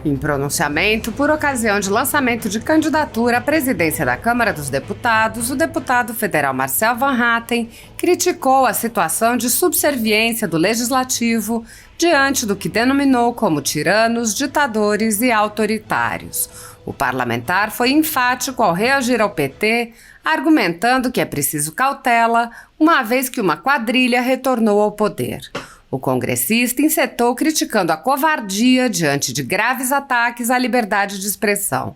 Em pronunciamento por ocasião de lançamento de candidatura à presidência da Câmara dos Deputados, o deputado federal Marcel Van Hatten criticou a situação de subserviência do Legislativo diante do que denominou como tiranos, ditadores e autoritários. O parlamentar foi enfático ao reagir ao PT, argumentando que é preciso cautela, uma vez que uma quadrilha retornou ao poder. O congressista encetou criticando a covardia diante de graves ataques à liberdade de expressão.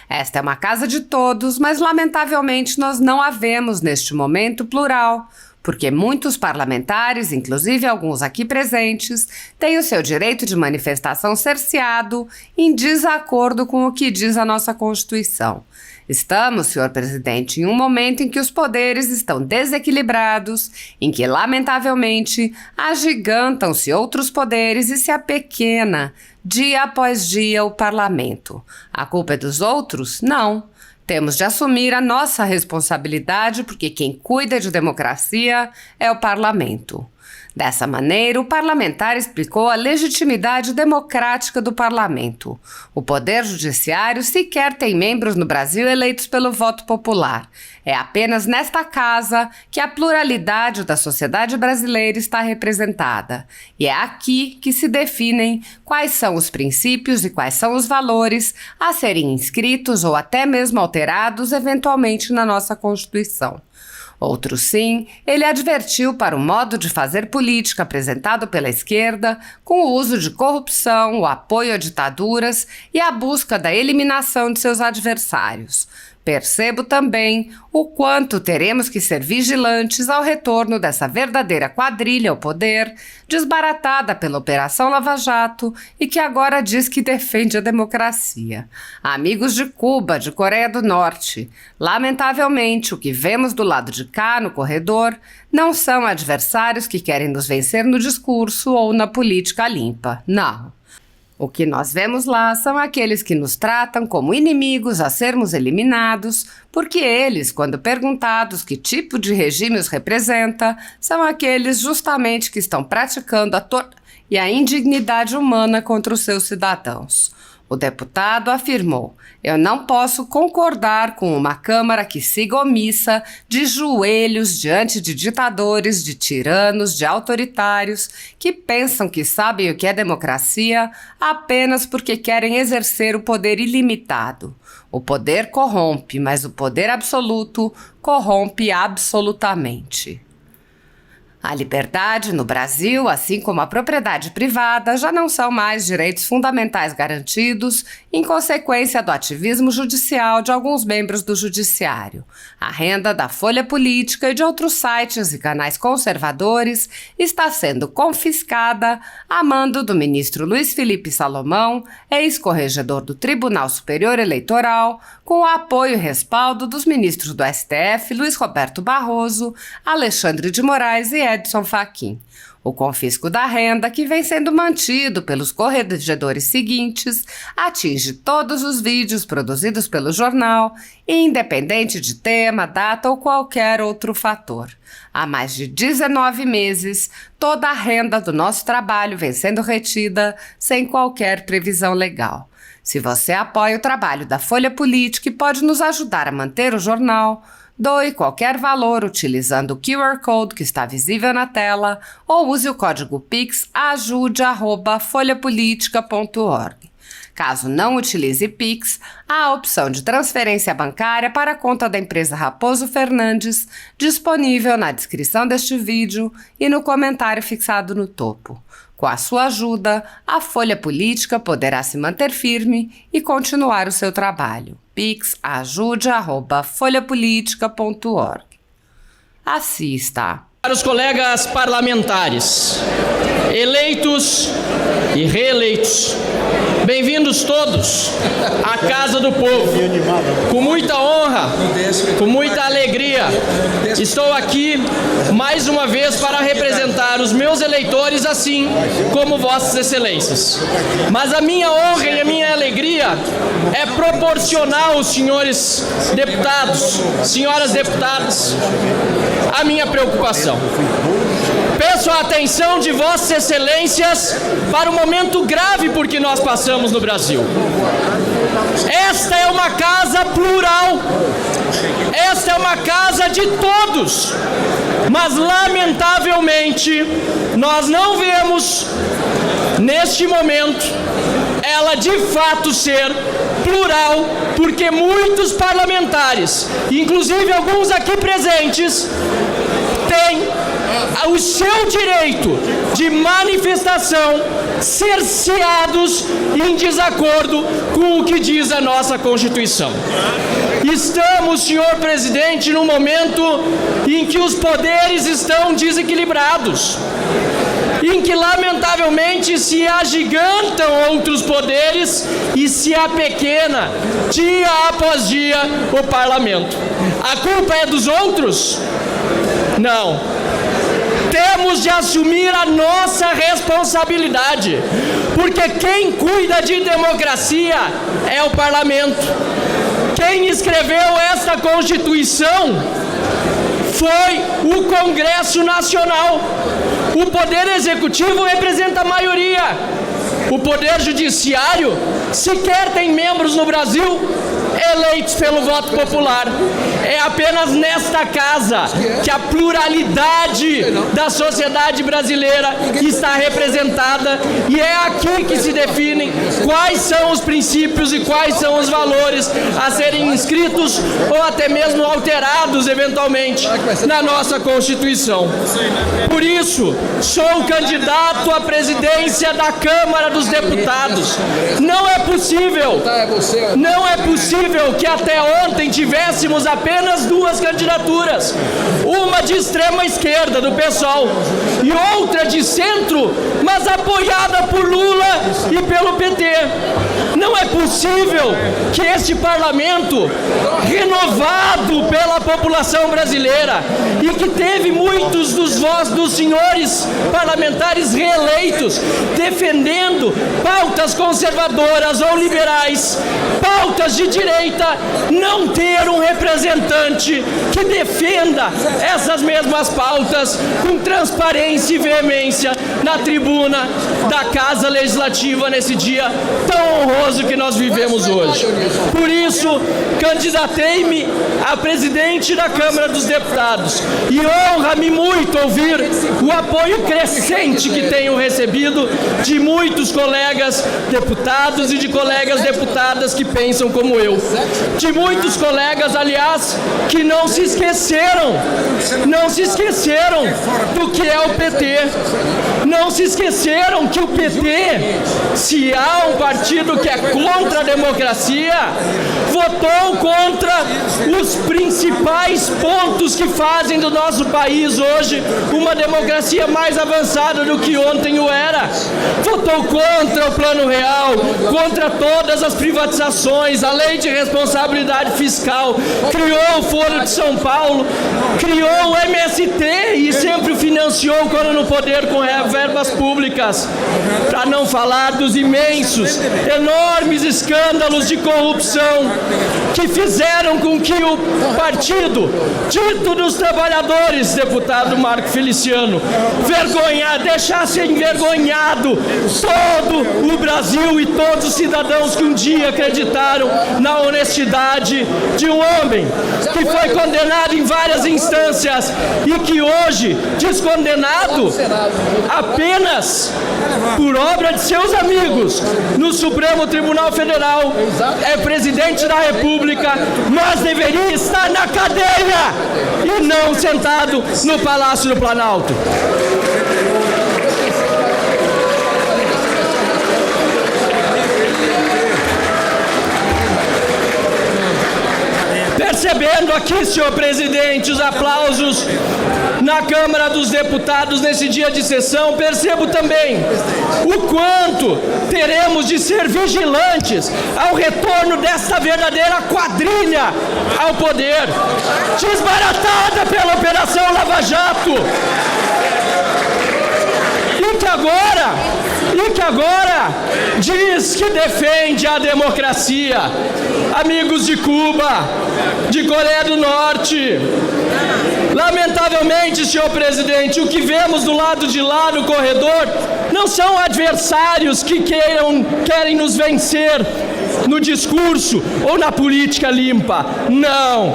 Esta é uma casa de todos, mas lamentavelmente nós não a vemos neste momento plural, porque muitos parlamentares, inclusive alguns aqui presentes, têm o seu direito de manifestação cerceado em desacordo com o que diz a nossa Constituição. Estamos, senhor presidente, em um momento em que os poderes estão desequilibrados, em que, lamentavelmente, agigantam-se outros poderes e se apequena, dia após dia, o parlamento. A culpa é dos outros? Não. Temos de assumir a nossa responsabilidade, porque quem cuida de democracia é o parlamento. Dessa maneira, o parlamentar explicou a legitimidade democrática do parlamento. O poder judiciário sequer tem membros no Brasil eleitos pelo voto popular. É apenas nesta casa que a pluralidade da sociedade brasileira está representada. E é aqui que se definem quais são os princípios e quais são os valores a serem inscritos ou até mesmo alterados eventualmente na nossa Constituição. Outro sim, ele advertiu para o modo de fazer política apresentado pela esquerda, com o uso de corrupção, o apoio a ditaduras e a busca da eliminação de seus adversários. Percebo também o quanto teremos que ser vigilantes ao retorno dessa verdadeira quadrilha ao poder, desbaratada pela Operação Lava Jato e que agora diz que defende a democracia. Amigos de Cuba, de Coreia do Norte, lamentavelmente o que vemos do lado de cá no corredor não são adversários que querem nos vencer no discurso ou na política limpa, não. O que nós vemos lá são aqueles que nos tratam como inimigos a sermos eliminados, porque eles, quando perguntados que tipo de regime os representa, são aqueles justamente que estão praticando e a indignidade humana contra os seus cidadãos. O deputado afirmou: eu não posso concordar com uma Câmara que siga omissa, de joelhos diante de ditadores, de tiranos, de autoritários, que pensam que sabem o que é democracia apenas porque querem exercer o poder ilimitado. O poder corrompe, mas o poder absoluto corrompe absolutamente. A liberdade no Brasil, assim como a propriedade privada, já não são mais direitos fundamentais garantidos em consequência do ativismo judicial de alguns membros do judiciário. A renda da Folha Política e de outros sites e canais conservadores está sendo confiscada a mando do ministro Luiz Felipe Salomão, ex-corregedor do Tribunal Superior Eleitoral, com o apoio e respaldo dos ministros do STF Luiz Roberto Barroso, Alexandre de Moraes e Edson Fachin. O confisco da renda, que vem sendo mantido pelos corregedores seguintes, atinge todos os vídeos produzidos pelo jornal, independente de tema, data ou qualquer outro fator. Há mais de 19 meses, toda a renda do nosso trabalho vem sendo retida sem qualquer previsão legal. Se você apoia o trabalho da Folha Política e pode nos ajudar a manter o jornal, doe qualquer valor utilizando o QR Code que está visível na tela ou use o código Pix ajude@folhapolitica.org. Caso não utilize Pix, há a opção de transferência bancária para a conta da empresa Raposo Fernandes, disponível na descrição deste vídeo e no comentário fixado no topo. Com a sua ajuda, a Folha Política poderá se manter firme e continuar o seu trabalho. Pix ajude@folhapolitica.org. Assista. Para os colegas parlamentares, eleitos e reeleitos, bem-vindos todos à Casa do Povo. Com muita honra, com muita alegria, estou aqui mais uma vez para representar os meus eleitores, assim como vossas excelências. Mas a minha honra e a minha alegria é proporcional aos senhores deputados, senhoras deputadas, a minha preocupação. peço a atenção de Vossas Excelências para o momento grave por que nós passamos no Brasil. Esta é uma casa plural, esta é uma casa de todos, mas lamentavelmente nós não vemos neste momento ela de fato ser plural, porque muitos parlamentares, inclusive alguns aqui presentes, têm o seu direito de manifestação cerceados em desacordo com o que diz a nossa Constituição. Estamos, senhor presidente, num momento em que os poderes estão desequilibrados, em que lamentavelmente se agigantam outros poderes e se apequena dia após dia o parlamento. A culpa é dos outros? Não. Temos de assumir a nossa responsabilidade, porque quem cuida de democracia é o parlamento. Quem escreveu esta Constituição foi o Congresso Nacional. O Poder Executivo representa a maioria. O Poder Judiciário sequer tem membros no Brasil eleitos pelo voto popular. É apenas nesta casa que a pluralidade da sociedade brasileira está representada, e é aqui que se definem quais são os princípios e quais são os valores a serem inscritos ou até mesmo alterados eventualmente na nossa Constituição. Por isso, sou candidato à presidência da Câmara dos Deputados. Não é possível que até ontem tivéssemos apenas duas candidaturas, uma de extrema esquerda, do PSOL, e outra de centro, mas apoiada por Lula e pelo PT. Não é possível que este parlamento, renovado pela população brasileira e que teve muitos dos senhores parlamentares reeleitos defendendo pautas conservadoras ou liberais, pautas de direita, não ter um representante que defenda essas mesmas pautas com transparência e veemência na tribuna da Casa Legislativa nesse dia tão honroso que nós vivemos hoje. Por isso, candidatei-me a presidente da Câmara dos Deputados e honra-me muito ouvir o apoio crescente que tenho recebido de muitos colegas deputados e de colegas deputadas que pensam como eu. De muitos colegas, aliás, que não se esqueceram do que é o PT. Não se esqueceram que o PT, se há um partido que é contra a democracia, votou contra os principais pontos que fazem do nosso país hoje uma democracia mais avançada do que ontem o era. Votou contra o Plano Real, contra todas as privatizações, a lei de responsabilidade fiscal, criou o Foro de São Paulo, criou o MST e sempre o financiou quando no poder com verbas públicas, para não falar dos imensos, enormes escândalos de corrupção que fizeram com que o partido dito dos trabalhadores, deputado Marco Feliciano, deixasse envergonhado todo o Brasil e todos os cidadãos que um dia acreditaram na honestidade de um homem que foi condenado em várias instâncias e que hoje, descondenado apenas por obra de seus amigos no Supremo Tribunal Federal, é presidente da República, mas deveria estar na cadeia e não sentado no Palácio do Planalto. Percebendo aqui, senhor presidente, os aplausos na Câmara dos Deputados nesse dia de sessão, percebo também o quanto teremos de ser vigilantes ao retorno desta verdadeira quadrilha ao poder, desbaratada pela Operação Lava Jato, e que agora diz que defende a democracia. Amigos de Cuba, de Coreia do Norte, Lamentavelmente, senhor presidente, o que vemos do lado de lá no corredor não são adversários que querem nos vencer no discurso ou na política limpa. Não.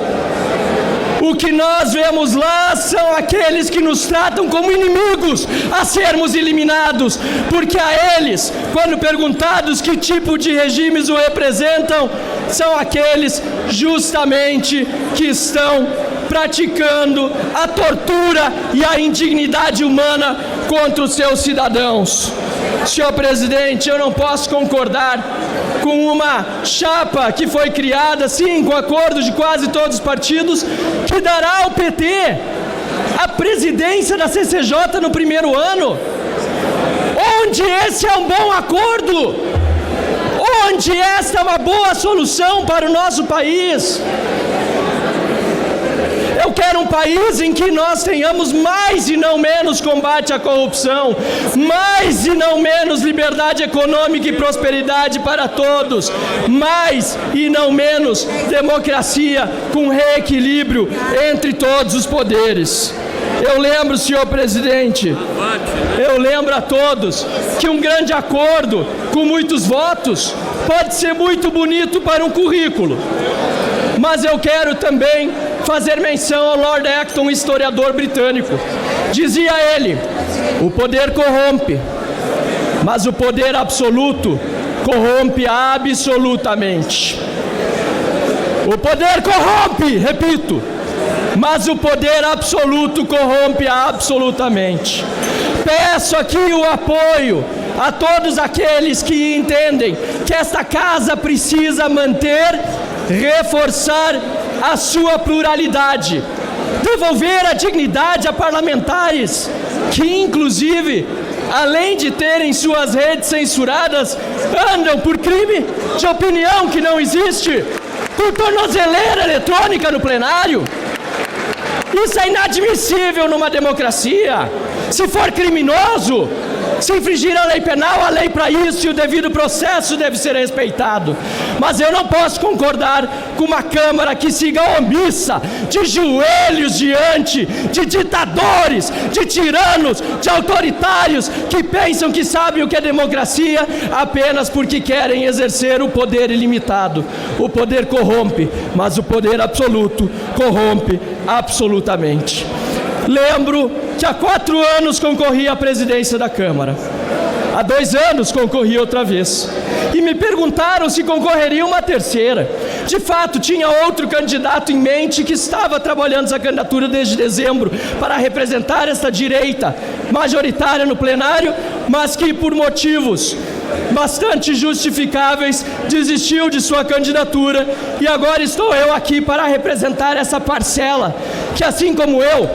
O que nós vemos lá são aqueles que nos tratam como inimigos a sermos eliminados, porque a eles, quando perguntados que tipo de regimes o representam, são aqueles justamente que estão praticando a tortura e a indignidade humana contra os seus cidadãos. Senhor presidente, eu não posso concordar com uma chapa que foi criada, sim, com acordo de quase todos os partidos, que dará ao PT a presidência da CCJ no primeiro ano. Onde esse é um bom acordo? Onde esta é uma boa solução para o nosso país? Eu quero um país em que nós tenhamos mais e não menos combate à corrupção, mais e não menos liberdade econômica e prosperidade para todos, mais e não menos democracia com reequilíbrio entre todos os poderes. Eu lembro, senhor presidente, eu lembro a todos que um grande acordo com muitos votos pode ser muito bonito para um currículo, mas eu quero também fazer menção ao Lord Acton, historiador britânico. Dizia ele: o poder corrompe, mas o poder absoluto corrompe absolutamente. O poder corrompe, repito, mas o poder absoluto corrompe absolutamente. Peço aqui o apoio a todos aqueles que entendem que esta casa precisa manter, reforçar a sua pluralidade, devolver a dignidade a parlamentares que, inclusive, além de terem suas redes censuradas, andam por crime de opinião que não existe, por tornozeleira eletrônica no plenário. Isso é inadmissível numa democracia. Se for criminoso, se infringir a lei penal, a lei para isso e o devido processo deve ser respeitado. Mas eu não posso concordar com uma Câmara que siga omissa, de joelhos diante de ditadores, de tiranos, de autoritários que pensam que sabem o que é democracia apenas porque querem exercer o poder ilimitado. O poder corrompe, mas o poder absoluto corrompe absolutamente. Lembro que há 4 anos concorri à presidência da Câmara. Há 2 anos concorri outra vez. E me perguntaram se concorreria uma terceira. De fato, tinha outro candidato em mente que estava trabalhando essa candidatura desde dezembro para representar esta direita majoritária no plenário, mas que por motivos bastante justificáveis desistiu de sua candidatura. E agora estou eu aqui para representar essa parcela que, assim como eu,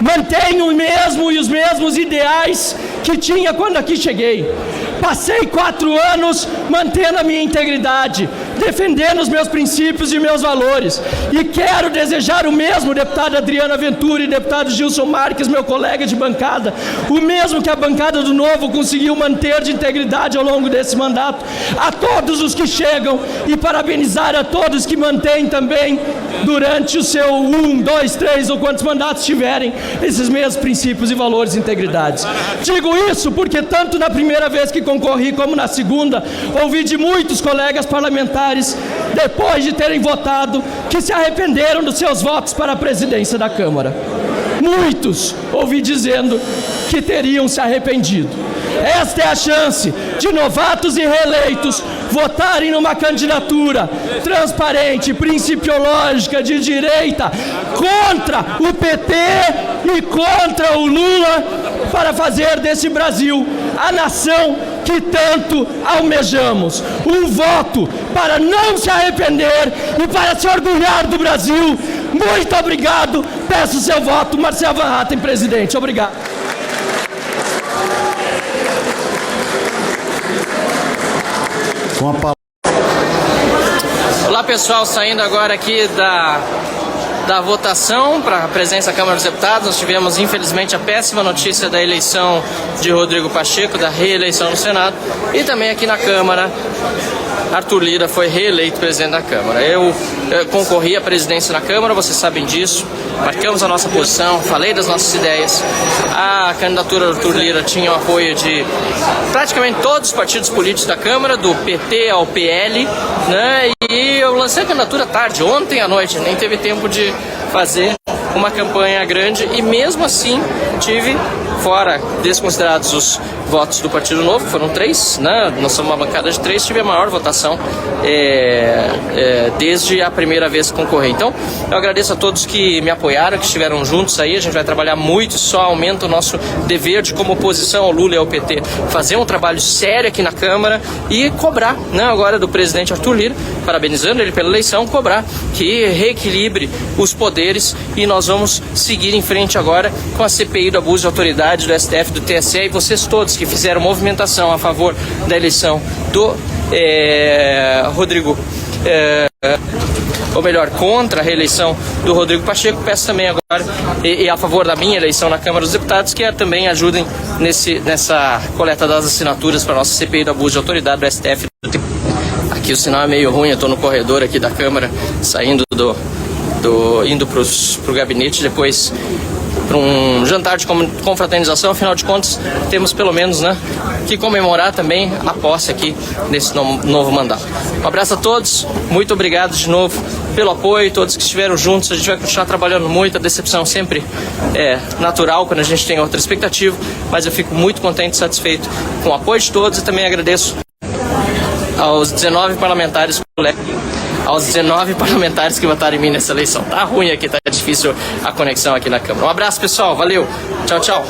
mantém o mesmo e os mesmos ideais que tinha quando aqui cheguei. Passei 4 anos mantendo a minha integridade, defendendo os meus princípios e meus valores. E quero desejar o mesmo, deputada Adriana Ventura e deputado Gilson Marques, meu colega de bancada, o mesmo que a bancada do Novo conseguiu manter de integridade ao longo desse mandato, a todos os que chegam, e parabenizar a todos que mantêm também durante o seu 1, 2, 3 ou quantos mandatos tiverem esses mesmos princípios e valores e integridades. Digo isso porque tanto na primeira vez que concorri como na segunda, ouvi de muitos colegas parlamentares, depois de terem votado, que se arrependeram dos seus votos para a presidência da Câmara. Muitos ouvi dizendo que teriam se arrependido. Esta é a chance de novatos e reeleitos votarem numa candidatura transparente, principiológica, de direita, contra o PT e contra o Lula, para fazer desse Brasil a nação que tanto almejamos. Um voto para não se arrepender e para se orgulhar do Brasil. Muito obrigado. Peço seu voto. Marcel Van Hatten, presidente. Obrigado. Olá pessoal, saindo agora aqui da votação para a presença da Câmara dos Deputados. Nós tivemos infelizmente a péssima notícia da eleição de Rodrigo Pacheco, da reeleição no Senado, e também aqui na Câmara Arthur Lira foi reeleito presidente da Câmara. Eu concorri à presidência na Câmara, vocês sabem disso, marcamos a nossa posição, falei das nossas ideias. A candidatura do Arthur Lira tinha o apoio de praticamente todos os partidos políticos da Câmara, do PT ao PL, né? E eu lancei a candidatura tarde, ontem à noite, nem teve tempo de fazer uma campanha grande e mesmo assim tive, fora desconsiderados os votos do Partido Novo, foram 3, né? Nós somos uma bancada de 3, tive a maior votação desde a primeira vez que concorri. Então, eu agradeço a todos que me apoiaram, que estiveram juntos aí, a gente vai trabalhar muito, só aumenta o nosso dever de como oposição ao Lula e ao PT, fazer um trabalho sério aqui na Câmara e cobrar, né, agora do presidente Arthur Lira, parabenizando ele pela eleição, cobrar que reequilibre os poderes e nós vamos seguir em frente agora com a CPI do abuso de autoridade do STF, do TSE e vocês todos que fizeram movimentação a favor da eleição do Rodrigo, ou melhor, contra a reeleição do Rodrigo Pacheco, peço também agora, e a favor da minha eleição na Câmara dos Deputados, que também ajudem nessa coleta das assinaturas para a nossa CPI do abuso de autoridade do STF. Aqui o sinal é meio ruim, eu estou no corredor aqui da Câmara, saindo indo para o gabinete, depois para um jantar de confraternização. Afinal de contas, temos pelo menos, né, que comemorar também a posse aqui nesse novo mandato. Um abraço a todos, muito obrigado de novo pelo apoio, todos que estiveram juntos. A gente vai continuar trabalhando muito, a decepção sempre é natural quando a gente tem outra expectativa, mas eu fico muito contente e satisfeito com o apoio de todos e também agradeço aos 19 parlamentares que votaram em mim nessa eleição. Tá ruim aqui, tá difícil a conexão aqui na Câmara. Um abraço, pessoal. Valeu. Tchau, tchau.